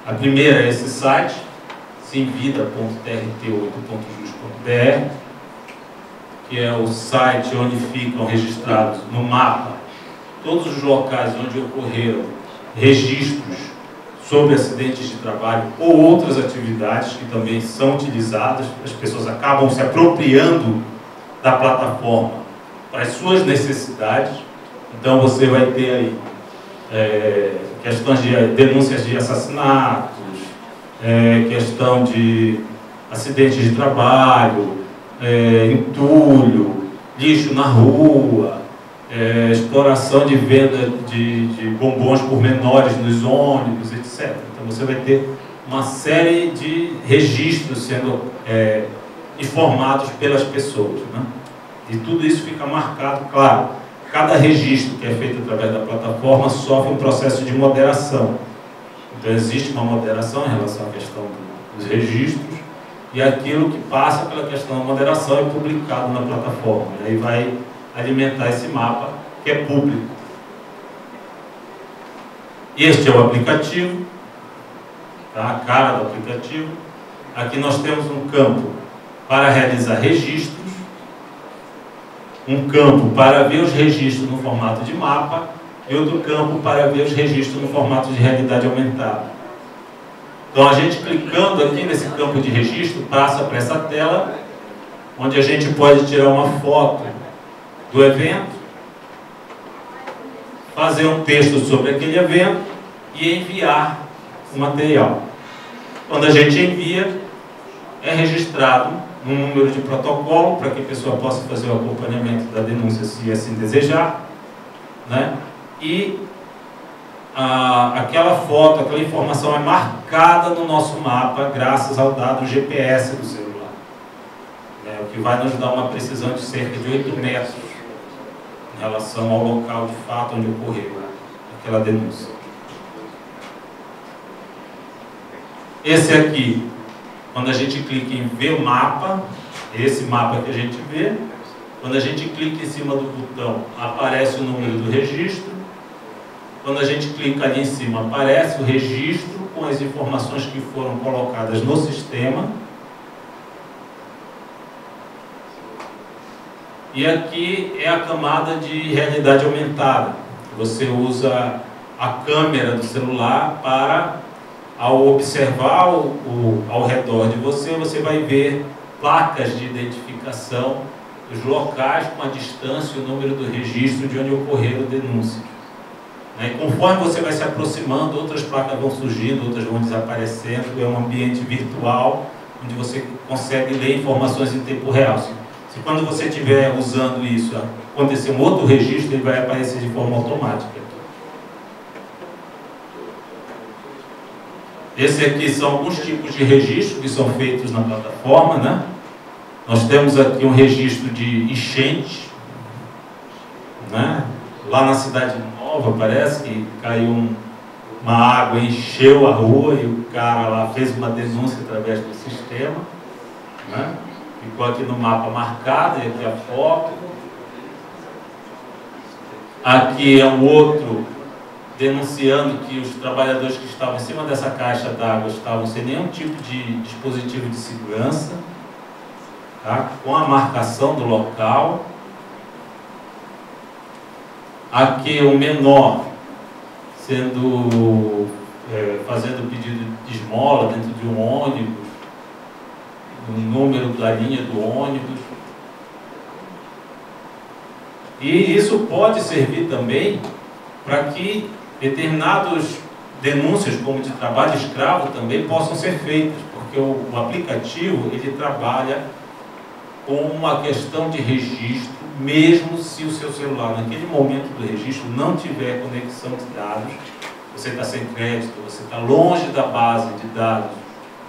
A primeira é esse site, simvida.trt8.jus.br, que é o site onde ficam registrados no mapa todos os locais onde ocorreram registros sobre acidentes de trabalho ou outras atividades que também são utilizadas. As pessoas acabam se apropriando da plataforma para as suas necessidades. Então você vai ter aí questões de denúncias de assassinatos, questão de acidentes de trabalho, entulho, lixo na rua, exploração de venda de bombons por menores nos ônibus, etc. Então você vai ter uma série de registros sendo informados pelas pessoas, né? E tudo isso fica marcado, claro. Cada registro que é feito através da plataforma sofre um processo de moderação. Então existe uma moderação em relação à questão dos registros, e aquilo que passa pela questão da moderação é publicado na plataforma. E aí vai alimentar esse mapa, que é público. Este é o aplicativo, tá? A cara do aplicativo. Aqui nós temos um campo para realizar registros, um campo para ver os registros no formato de mapa e outro campo para ver os registros no formato de realidade aumentada. Então a gente clicando aqui nesse campo de registro passa para essa tela, onde a gente pode tirar uma foto do evento, fazer um texto sobre aquele evento e enviar o material. Quando a gente envia, é registrado um número de protocolo para que a pessoa possa fazer o acompanhamento da denúncia, se assim desejar, né? E aquela foto, aquela informação é marcada no nosso mapa graças ao dado GPS do celular, o que vai nos dar uma precisão de cerca de 8 metros em relação ao local de fato onde ocorreu aquela denúncia. Esse aqui, quando a gente clica em ver o mapa, esse mapa que a gente vê, quando a gente clica em cima do botão, aparece o número do registro. Quando a gente clica ali em cima, aparece o registro com as informações que foram colocadas no sistema. E aqui é a camada de realidade aumentada. Você usa a câmera do celular para, ao observar ao redor de você, você vai ver placas de identificação dos locais com a distância e o número do registro de onde ocorreram denúncias. E conforme você vai se aproximando, outras placas vão surgindo, outras vão desaparecendo. É um ambiente virtual onde você consegue ler informações em tempo real. Se quando você estiver usando isso, acontecer um outro registro, ele vai aparecer de forma automática. Esse aqui são alguns tipos de registros que são feitos na plataforma, né? Nós temos aqui um registro de enchente, né? Lá na Cidade Nova, parece que caiu uma água, encheu a rua e o cara lá fez uma denúncia através do sistema, né? Ficou aqui no mapa marcado, e aqui a foto. Aqui é um outro denunciando que os trabalhadores que estavam em cima dessa caixa d'água estavam sem nenhum tipo de dispositivo de segurança, tá? Com a marcação do local. Aqui o menor fazendo pedido de esmola dentro de um ônibus, o número da linha do ônibus. E isso pode servir também para que determinadas denúncias, como de trabalho escravo, também possam ser feitas, porque o aplicativo ele trabalha com uma questão de registro, mesmo se o seu celular, naquele momento do registro, não tiver conexão de dados, você está sem crédito, você está longe da base de dados,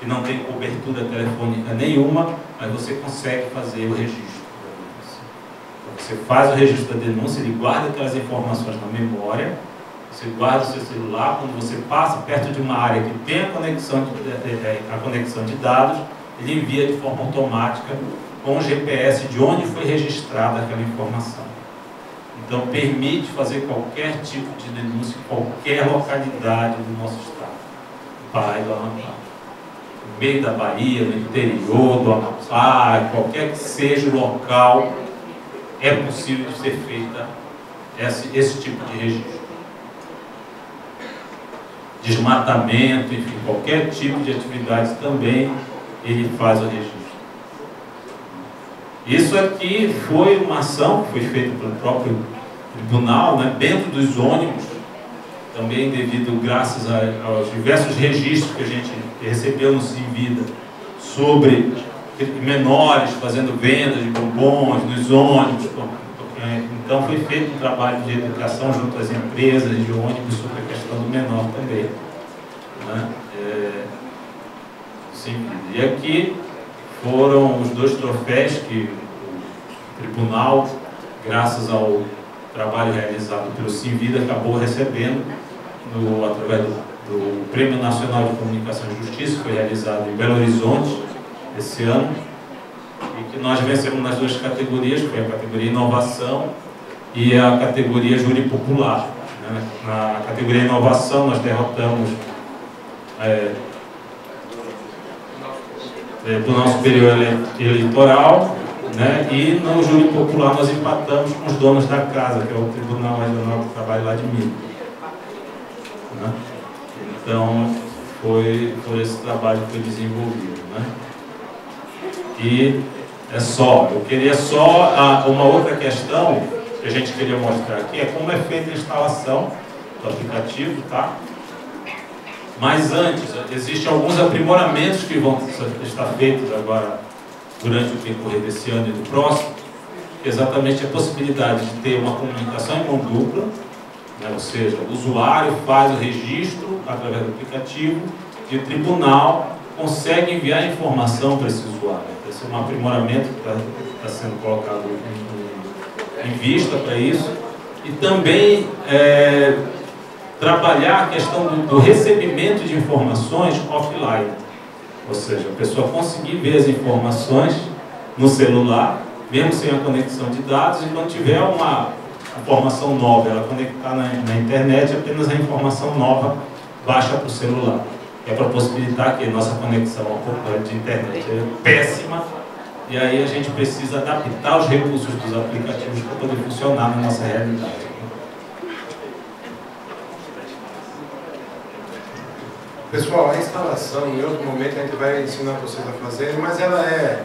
que não tem cobertura telefônica nenhuma, mas você consegue fazer o registro. Você faz o registro da denúncia, ele guarda aquelas informações na memória, você guarda o seu celular, quando você passa perto de uma área que tem a conexão de dados, ele envia de forma automática com o GPS de onde foi registrada aquela informação. Então permite fazer qualquer tipo de denúncia em qualquer localidade do nosso estado. Pai do Amapá. No meio da Bahia, no interior do Amapá, qualquer que seja o local, é possível de ser feita esse tipo de registro. Desmatamento, enfim, qualquer tipo de atividade também ele faz o registro. Isso aqui foi uma ação que foi feita pelo próprio tribunal, né, dentro dos ônibus, também devido, graças aos diversos registros que a gente recebeu no Sinvida sobre menores fazendo vendas de bombons nos ônibus. Então foi feito um trabalho de educação junto às empresas de ônibus sobre a questão do menor também, né? Sim. E aqui foram os 2 troféus que o tribunal, graças ao trabalho realizado pelo Sinvida, acabou recebendo através do Prêmio Nacional de Comunicação e Justiça, que foi realizado em Belo Horizonte esse ano, e que nós vencemos nas 2 categorias, que foi a categoria Inovação e a categoria Júri Popular, né? Na categoria Inovação nós derrotamos do nosso período eleitoral, né? E no Júri Popular nós empatamos com os donos da casa, que é o Tribunal Regional do Trabalho lá de Minas, né? Então foi esse trabalho que foi desenvolvido, né? E eu queria só uma outra questão que a gente queria mostrar aqui, é como é feita a instalação do aplicativo, tá? Mas antes, existem alguns aprimoramentos que vão estar feitos agora durante o decorrer desse ano e do próximo, exatamente a possibilidade de ter uma comunicação em mão dupla, né? Ou seja, o usuário faz o registro através do aplicativo e o tribunal consegue enviar informação para esse usuário. Esse é um aprimoramento que está sendo colocado em vista para isso. E também trabalhar a questão do recebimento de informações offline. Ou seja, a pessoa conseguir ver as informações no celular, mesmo sem a conexão de dados, e quando tiver uma informação nova, ela conectar na internet, apenas a informação nova baixa para o celular. É para possibilitar que a nossa conexão de internet é péssima, e aí a gente precisa adaptar os recursos dos aplicativos para poder funcionar na nossa realidade. Pessoal, a instalação, em outro momento a gente vai ensinar vocês a fazerem, mas ela é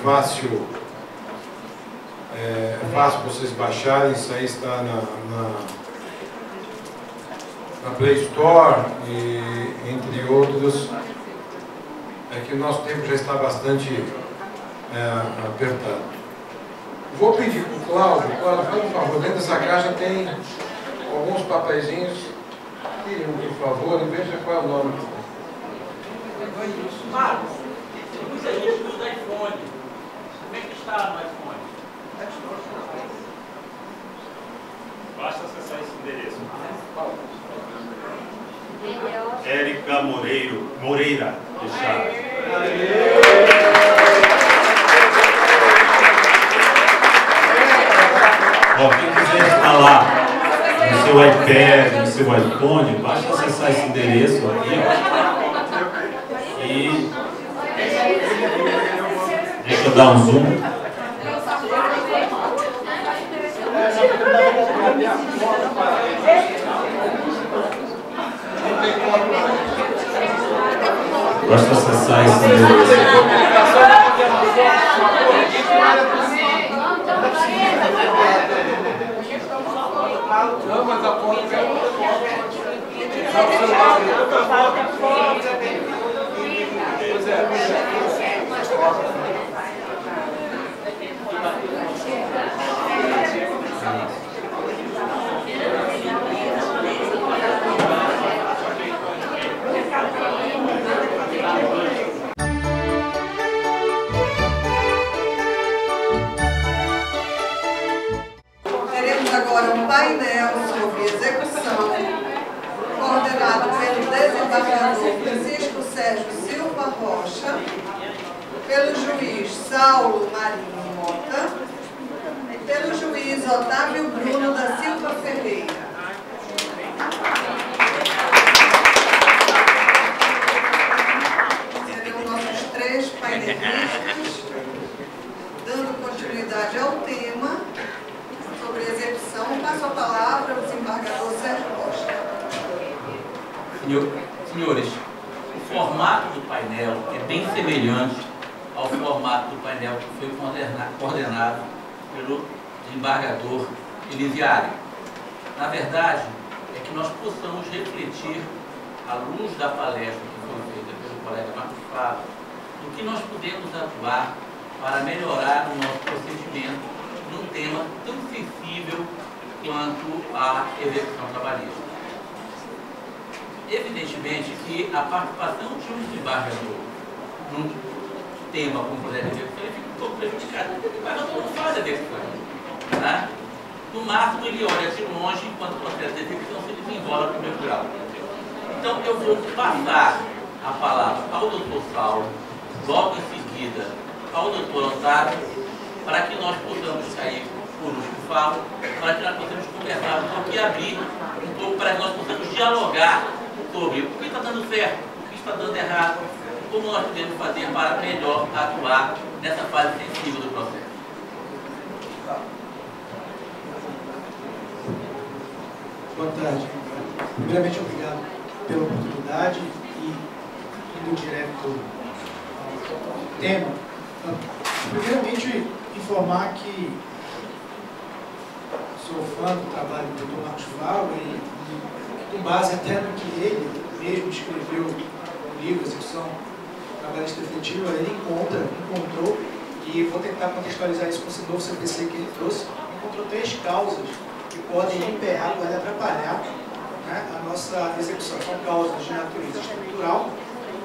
fácil vocês baixarem. Isso aí está na Play Store, e entre outros. É que o nosso tempo já está bastante apertado. Vou pedir para o Cláudio, por favor, dentro dessa caixa tem alguns papeizinhos. Tire um, por favor, e veja qual é o nome. Marcos, usa isso no iPhone. Como é que está no iPhone? Basta acessar esse endereço. Érica Moreira, deixar. Quem quiser instalar no seu iPad, no seu iPhone, basta acessar esse endereço aqui, ó, e deixa eu dar um zoom. Basta acessar esse endereço. Não, mas a foto Teremos agora um painel sobre execução, coordenado pelo desembargador Francisco Sérgio Silva Rocha, pelo juiz Saulo Marinho Mota e pelo juiz Otávio Bruno da Silva Ferreira. Senhores, o formato do painel é bem semelhante ao formato do painel que foi coordenado pelo desembargador Elisiário. Na verdade, é que nós possamos refletir, à luz da palestra que foi feita pelo colega Marcos Fábio, no que nós podemos atuar para melhorar o nosso procedimento num tema tão sensível quanto a execução trabalhista. Evidentemente que a participação de um desembargador num tema como o projeto de execução fica um pouco prejudicada, porque o desembargador não faz a execução. Tá? No máximo, ele olha de longe enquanto o processo de execução se desenvolve no primeiro grau. Então, eu vou passar a palavra ao doutor Saulo, logo em seguida ao doutor Otávio, para que nós possamos sair por último falo, para que nós possamos conversar um pouco e abrir um pouco para que nós possamos dialogar sobre o que está dando certo, o que está dando errado, como nós podemos fazer para melhor atuar nessa fase sensível do processo. Boa tarde. Primeiramente, obrigado pela oportunidade e indo direto ao tema. Primeiramente, informar que sou fã do trabalho do Dr. Marcos Fábio e com base até no que ele mesmo escreveu no livro Execução Trabalhista Efetiva, ele encontrou, e vou tentar contextualizar isso com esse novo CPC que ele trouxe, encontrou 3 causas que podem emperrar, podem atrapalhar, né, a nossa execução. São causas de natureza estrutural,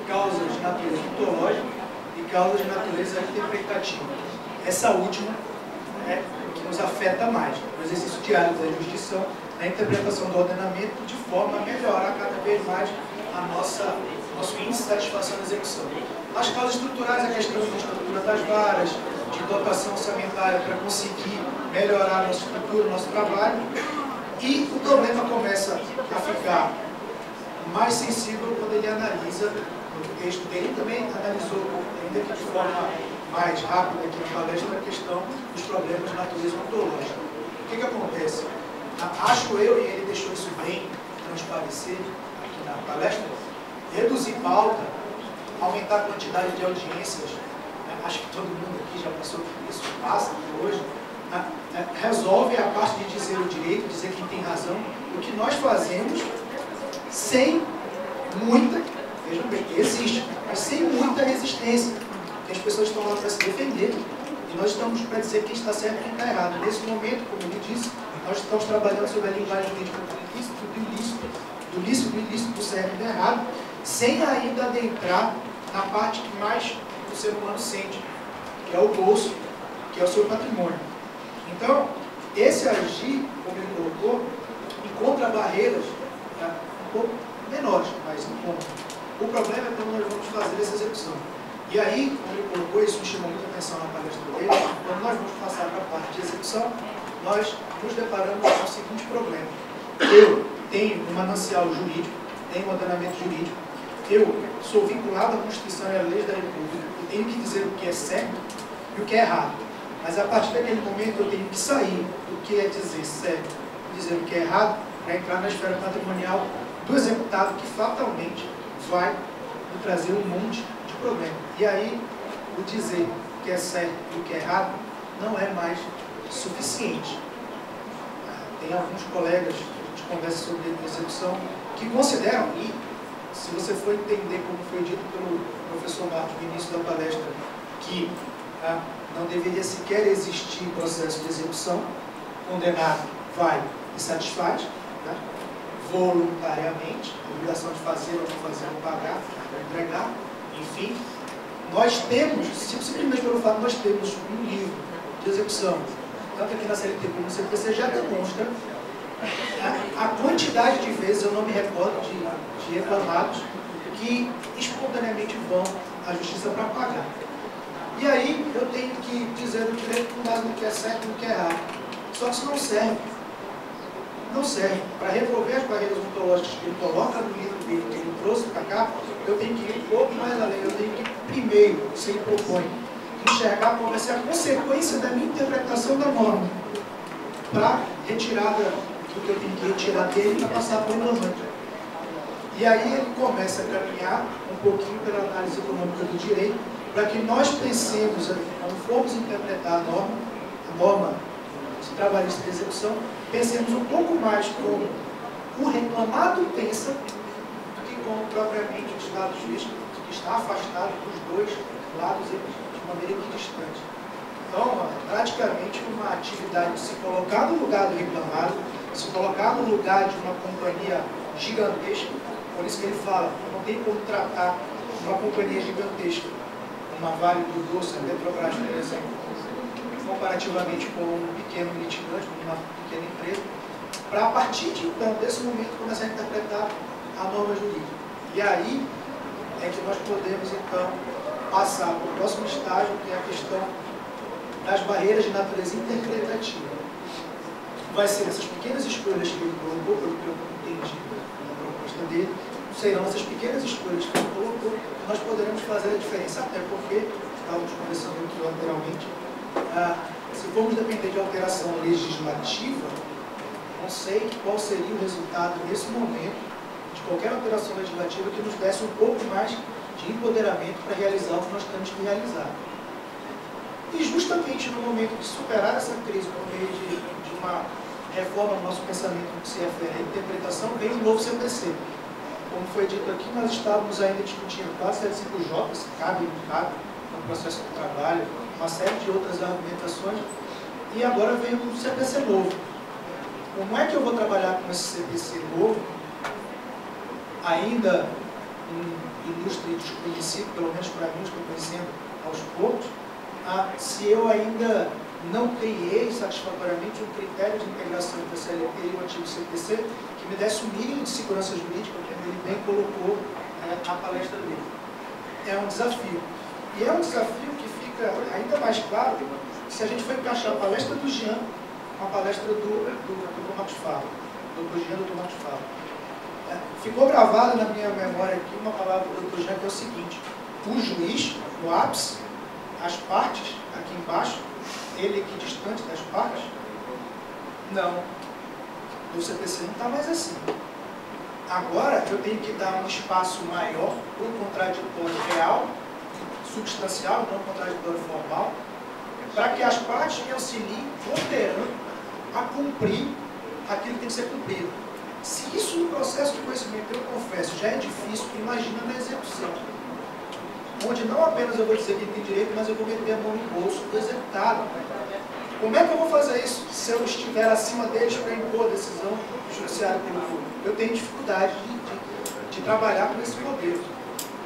causas de natureza ontológica e causas de natureza interpretativa. Essa última é o que nos afeta mais, o exercício diário da jurisdição, na interpretação do ordenamento, de forma a melhorar cada vez mais nosso índice de satisfação da execução. As causas estruturais, a questão da estrutura das varas, de dotação orçamentária para conseguir melhorar a nossa estrutura, o nosso trabalho, e o problema começa a ficar mais sensível quando ele analisa o texto dele. Também analisou, ainda que de forma mais rápida aqui na palestra, a questão dos problemas de natureza ontológica. O que acontece? Acho eu, e ele deixou isso bem transparecer aqui na palestra, reduzir pauta, aumentar a quantidade de audiências, acho que todo mundo aqui já passou por isso, passa por hoje, resolve a parte de dizer o direito, dizer quem tem razão, o que nós fazemos sem muita, vejam bem, existe, mas sem muita resistência, porque as pessoas estão lá para se defender, e nós estamos para dizer quem está certo e quem está errado. Nesse momento, como ele disse, nós estamos trabalhando sobre a linguagem jurídica do ilícito, do lícito, do ilícito, do certo e do errado, sem ainda adentrar na parte que mais o ser humano sente, que é o bolso, que é o seu patrimônio. Então, esse agir, como ele colocou, encontra barreiras um pouco menores, mas encontra. O problema é quando nós vamos fazer essa execução. E aí, como ele colocou, isso me chamou muita atenção na palestra dele, quando nós vamos passar para a parte de execução, nós nos deparamos com o seguinte problema. Eu tenho um manancial jurídico, tenho um ordenamento jurídico, eu sou vinculado à Constituição e às leis da República, eu tenho que dizer o que é certo e o que é errado. Mas a partir daquele momento eu tenho que sair do que é dizer certo e dizer o que é errado para entrar na esfera patrimonial do executado, que fatalmente vai me trazer um monte de problema. E aí, o dizer o que é certo e o que é errado não é mais suficiente. Tem alguns colegas que a gente conversa sobre execução que consideram, e se você for entender como foi dito pelo professor Marcos no início da palestra, que não deveria sequer existir processo de execução, condenado vai e satisfaz, né, voluntariamente, a obrigação de fazer ou não fazer, ou pagar, ou entregar, enfim. Nós temos, simplesmente pelo fato, nós temos um livro de execução, tanto aqui na CLT como no CPC, já demonstra a quantidade de vezes, eu não me recordo de reclamados, que espontaneamente vão à justiça para pagar. E aí eu tenho que dizer o direito com base no que é certo e no que é errado. Só que isso não serve. Não serve. Para resolver as barreiras ontológicas que ele coloca no livro dele, que ele trouxe para cá, eu tenho que ir um pouco mais além. Eu tenho que, primeiro, se ele propõe, enxergar qual vai ser a consequência da minha interpretação da norma, para retirada do que eu tenho que retirar dele e passar para o normante. E aí ele começa a caminhar um pouquinho pela análise econômica do direito, para que nós pensemos, quando formos interpretar a norma de trabalhista de execução, pensemos um pouco mais como o reclamado pensa, do que como propriamente o Estado jurídico, que está afastado dos dois lados de maneira equidistante. Então, é praticamente uma atividade de se colocar no lugar do reclamado, se colocar no lugar de uma companhia gigantesca. Por isso que ele fala, não tem como tratar uma companhia gigantesca, uma Vale do Doce, a Petrobras, por exemplo, comparativamente com um pequeno litigante, com uma pequena empresa, para a partir de então, desse momento, começar a interpretar a norma jurídica. E aí é que nós podemos então passar para o próximo estágio, que é a questão das barreiras de natureza interpretativa. Vai ser essas pequenas escolhas que ele colocou, pelo que eu entendi na proposta dele, serão essas pequenas escolhas que ele colocou, que nós poderemos fazer a diferença, até porque, estávamos conversando aqui lateralmente, se formos depender de alteração legislativa, não sei qual seria o resultado nesse momento de qualquer alteração legislativa que nos desse um pouco mais de empoderamento para realizar o que nós temos que realizar. E justamente no momento de superar essa crise por meio de uma reforma do nosso pensamento no que se refere à interpretação, vem o novo CPC. Como foi dito aqui, nós estávamos ainda discutindo 475J, se cabe ou não cabe, no processo de trabalho, uma série de outras argumentações, e agora vem o CPC novo. Como é que eu vou trabalhar com esse CPC novo, ainda ilustre e desconhecido, pelo menos para mim, estou conhecendo aos poucos, se eu ainda não criei satisfatoriamente um critério de integração entre a CLT e o antigo CPC que me desse um mínimo de segurança jurídica, como ele bem colocou na palestra dele. É um desafio. E é um desafio que fica ainda mais claro se a gente for encaixar a palestra do Jean com a palestra do Marcos Fava, do Jean e do Marcos Fava. Ficou gravada na minha memória aqui uma palavra do Jean que é o seguinte: o juiz, no ápice, as partes, aqui embaixo, ele aqui distante das partes, não. No CPC não está mais assim. Agora eu tenho que dar um espaço maior para o contraditório real, substancial, não contraditório formal, para que as partes me auxiliem, ponderando, a cumprir aquilo que tem que ser cumprido. Se isso no processo de conhecimento, eu confesso, já é difícil, imagina na execução. Onde não apenas eu vou dizer quem tem direito, mas eu vou meter a mão no bolso do executado. Como é que eu vou fazer isso se eu estiver acima deles para impor a decisão do judiciário pelo público? Eu tenho dificuldade de trabalhar com esse modelo.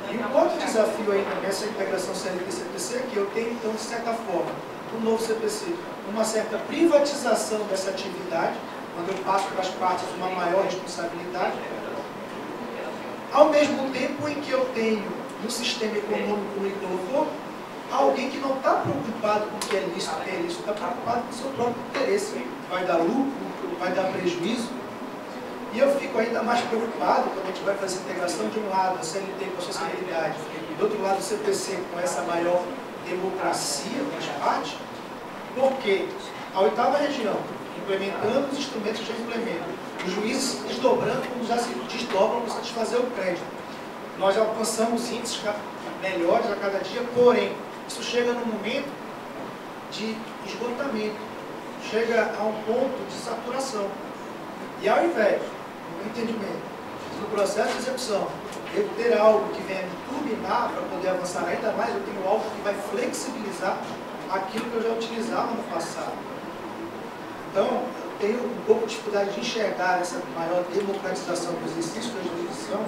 E um outro desafio ainda nessa integração CLT-CPC é que eu tenho, então, de certa forma, no novo CPC, uma certa privatização dessa atividade, quando eu passo para as partes uma maior responsabilidade, ao mesmo tempo em que eu tenho no sistema econômico, como ele colocou, alguém que não está preocupado com o que é lícito, o que é ilícito, está preocupado com o seu próprio interesse. Vai dar lucro, vai dar prejuízo. E eu fico ainda mais preocupado quando a gente vai fazer a integração de um lado, a CLT com a sociabilidade, e do outro lado o CPC com essa maior democracia das partes, porque a 8ª região, implementando os instrumentos que já implementam, os juízes se desdobrando como já se desdobram para satisfazer o crédito. Nós alcançamos índices melhores a cada dia, porém, isso chega num momento de esgotamento, chega a um ponto de saturação. E ao invés, no meu entendimento, no processo de execução, eu ter algo que venha me turbinar para poder avançar ainda mais, eu tenho algo que vai flexibilizar aquilo que eu já utilizava no passado. Então, eu tenho um pouco de dificuldade de enxergar essa maior democratização do exercício da jurisdição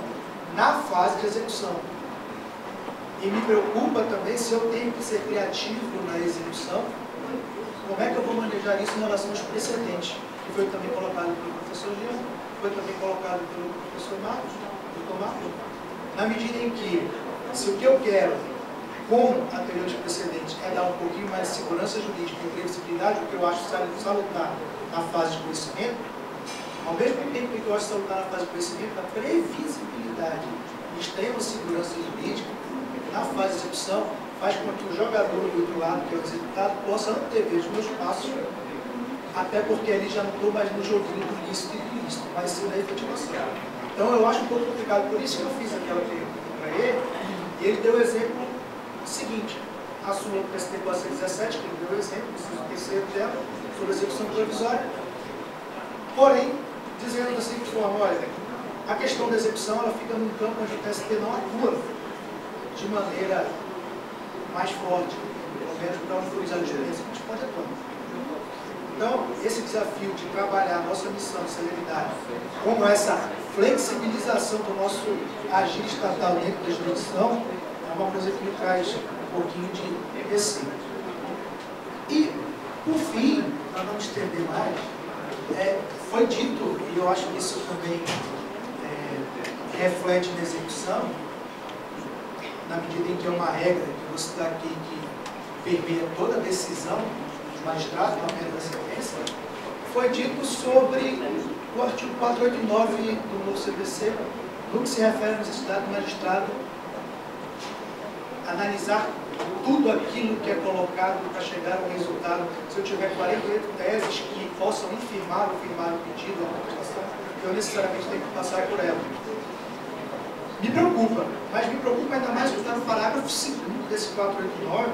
na fase de execução. E me preocupa também se eu tenho que ser criativo na execução, como é que eu vou manejar isso em relação aos precedentes, que foi também colocado pelo professor Jean, foi também colocado pelo professor Marcos, na medida em que, se o que eu quero com a teoria dos precedentes é dar um pouquinho mais de segurança jurídica e previsibilidade, o que eu acho salutar na fase de conhecimento, ao mesmo tempo que eu acho salutar na fase de conhecimento, a previsibilidade e extrema segurança jurídica na fase de execução faz com que o jogador do outro lado, que é o executado, possa antever os meus passos, até porque ali já não estou mais no joguinho do lícito e do ilícito, mas sim na efetivação. Então eu acho um pouco complicado, por isso que eu fiz aquela pergunta para ele, e ele deu o exemplo seguinte, a súmula do PST 417, que ele deu o exemplo, o terceiro dela, sobre a execução provisória, porém, dizendo da seguinte forma, olha, a questão da execução ela fica num campo onde o TST não atua de maneira mais forte, pelo menos para um juiz a gente pode atuar. Então, esse desafio de trabalhar a nossa missão de celeridade, como essa flexibilização do nosso agir estatal dentro da jurisdição, é uma coisa que me traz um pouquinho de receio. E, por fim, para não estender mais, foi dito, e eu acho que isso também reflete na execução, na medida em que é uma regra que você está aqui que permeia toda a decisão do magistrado, na pena da sentença, foi dito sobre o artigo 489 do novo CPC, no que se refere à necessidade do magistrado analisar tudo aquilo que é colocado para chegar ao resultado. Se eu tiver 48 teses que possam infirmar ou firmar o pedido, a contestação, eu necessariamente tenho que passar por ela. Me preocupa, mas me preocupa ainda mais que está no parágrafo 2º desse 489,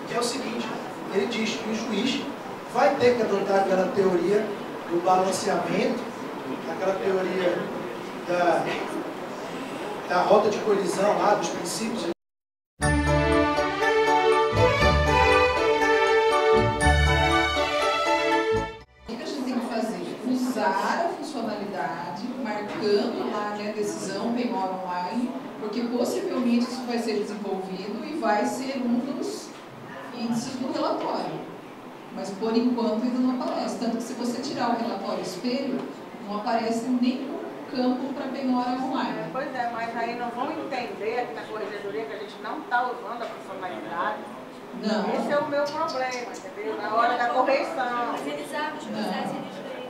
que é o seguinte, ele diz que o juiz vai ter que adotar aquela teoria do balanceamento, aquela teoria da rota de colisão lá, dos princípios. O que a gente tem que fazer? Usar a funcionalidade, marcando lá, né, a decisão penhora online, porque possivelmente isso vai ser desenvolvido e vai ser um dos índices do relatório. Mas por enquanto ainda não aparece. Tanto que se você tirar o relatório espelho, não aparece nenhum campo para penhora online. Pois é, mas aí não vão entender aqui na corregedoria que a gente não está usando a funcionalidade. Não. Esse é o meu problema, entendeu? Na hora da correção. Mas eles abrem os processos e deixam aí.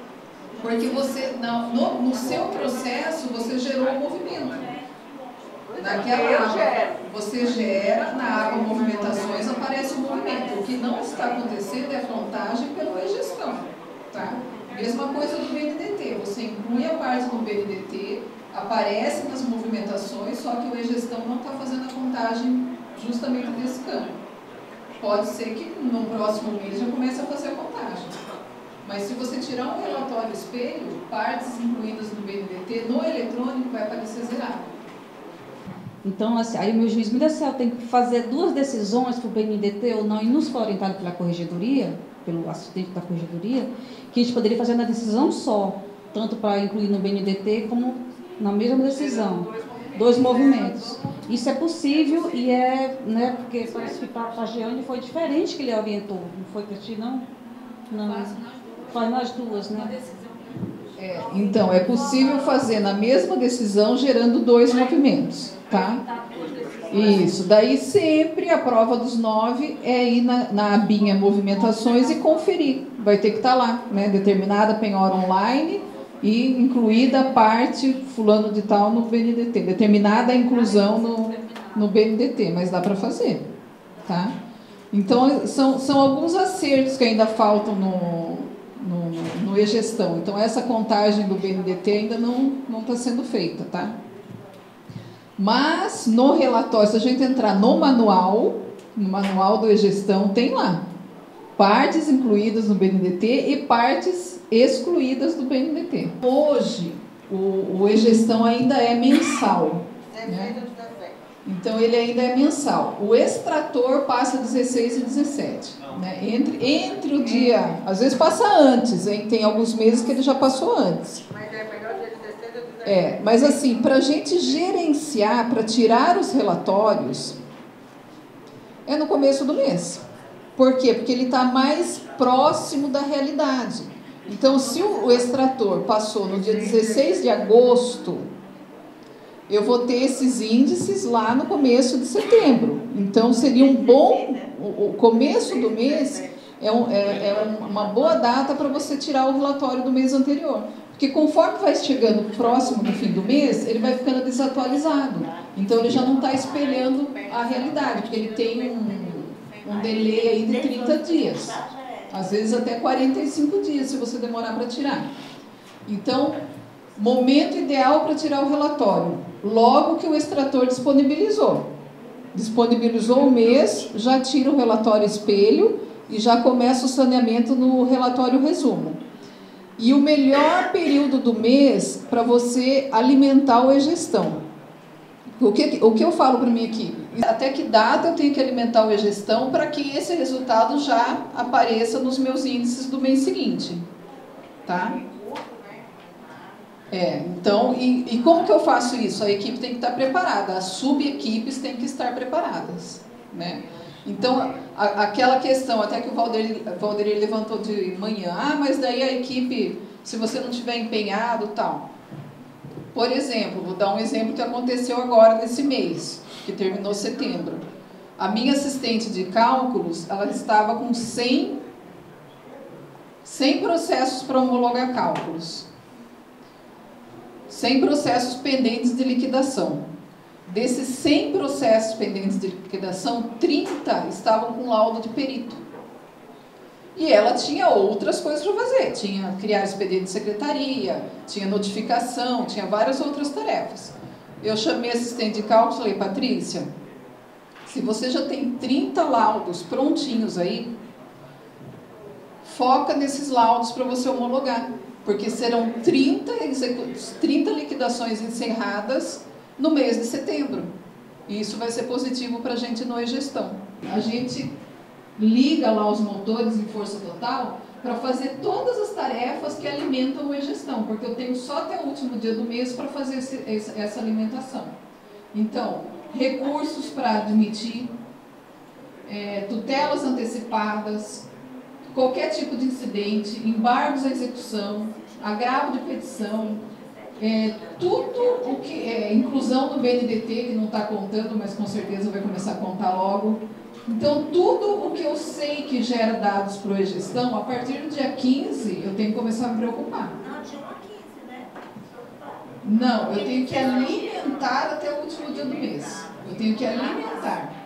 Porque você, no seu processo, você gerou o movimento. Naquela aba, você gera, na aba movimentações aparece o movimento. O que não está acontecendo é a contagem pela e-gestão. Tá? Mesma coisa do BNDT, você inclui a parte do BNDT, aparece nas movimentações, só que o e-gestão não está fazendo a contagem justamente desse campo. Pode ser que no próximo mês já comece a fazer a contagem. Mas se você tirar um relatório espelho, partes incluídas no BNDT, no eletrônico vai aparecer zerado. Então, assim, aí o meu juiz me deu certo, tem que fazer 2 decisões para o BNDT ou não, e nos foi orientado pela corregedoria, pelo assistente da corregedoria, que a gente poderia fazer na decisão só, tanto para incluir no BNDT como na mesma decisão. 2 movimentos. Isso é possível e né, porque para a Giane foi diferente que ele orientou, não foi para ti, não? Não. Faz nas 2, né? Então, é possível fazer na mesma decisão gerando 2 movimentos, tá? Isso, daí sempre a prova dos 9 é ir na abinha movimentações e conferir, vai ter que estar lá, né? Determinada penhora online e incluída a parte fulano de tal no BNDT, determinada a inclusão no BNDT, mas dá para fazer, tá? Então, são alguns acertos que ainda faltam no e-gestão. Então, essa contagem do BNDT ainda não está sendo feita, tá? Mas, no relatório, se a gente entrar no manual do e-gestão, tem lá partes incluídas no BNDT e partes excluídas do BNDT. Hoje, o e-gestão ainda é mensal, né? Então, ele ainda é mensal. O extrator passa 16 e 17. Né? Entre o dia... Às vezes passa antes, hein? Tem alguns meses que ele já passou antes. Mas é melhor dia 16 ou 17? Mas assim, para a gente gerenciar, para tirar os relatórios, é no começo do mês. Por quê? Porque ele está mais próximo da realidade. Então, se o extrator passou no dia 16 de agosto... eu vou ter esses índices lá no começo de setembro. Então, seria um bom... O começo do mês é uma boa data para você tirar o relatório do mês anterior. Porque conforme vai chegando próximo do fim do mês, ele vai ficando desatualizado. Então, ele já não está espelhando a realidade, porque ele tem um delay aí de 30 dias. Às vezes até 45 dias, se você demorar para tirar. Então... Momento ideal para tirar o relatório, logo que o extrator disponibilizou. Disponibilizou o mês, já tira o relatório espelho e já começa o saneamento no relatório resumo. E o melhor período do mês para você alimentar o e-gestão. O que eu falo para minha equipe? Até que data eu tenho que alimentar o e-gestão para que esse resultado já apareça nos meus índices do mês seguinte. Tá? Então, e como que eu faço isso? A equipe tem que estar preparada, as sub-equipes têm que estar preparadas, né? Então, aquela questão, até que o Valdir levantou de manhã, mas daí a equipe, se você não tiver empenhado, tal. Por exemplo, vou dar um exemplo que aconteceu agora nesse mês, que terminou setembro. A minha assistente de cálculos, ela estava com 100 processos para homologar cálculos. 100 processos pendentes de liquidação. Desses 100 processos pendentes de liquidação, 30 estavam com laudo de perito. E ela tinha outras coisas para fazer. Tinha criar expediente de secretaria, tinha notificação, tinha várias outras tarefas. Eu chamei a assistente de cálculos e falei, Patrícia, se você já tem 30 laudos prontinhos aí, foca nesses laudos para você homologar. Porque serão 30 liquidações encerradas no mês de setembro. E isso vai ser positivo para a gente no e-gestão. A gente liga lá os motores em força total para fazer todas as tarefas que alimentam o e-gestão, porque eu tenho só até o último dia do mês para fazer essa alimentação. Então, recursos para admitir, tutelas antecipadas, qualquer tipo de incidente, embargos à execução, agravo de petição, tudo o que é inclusão do BNDT, que não está contando, mas com certeza vai começar a contar logo. Então, tudo o que eu sei que gera dados para o e-gestão, a partir do dia 15, eu tenho que começar a me preocupar. Não, dia 15, né? Não, eu tenho que alimentar até o último dia do mês. Eu tenho que alimentar.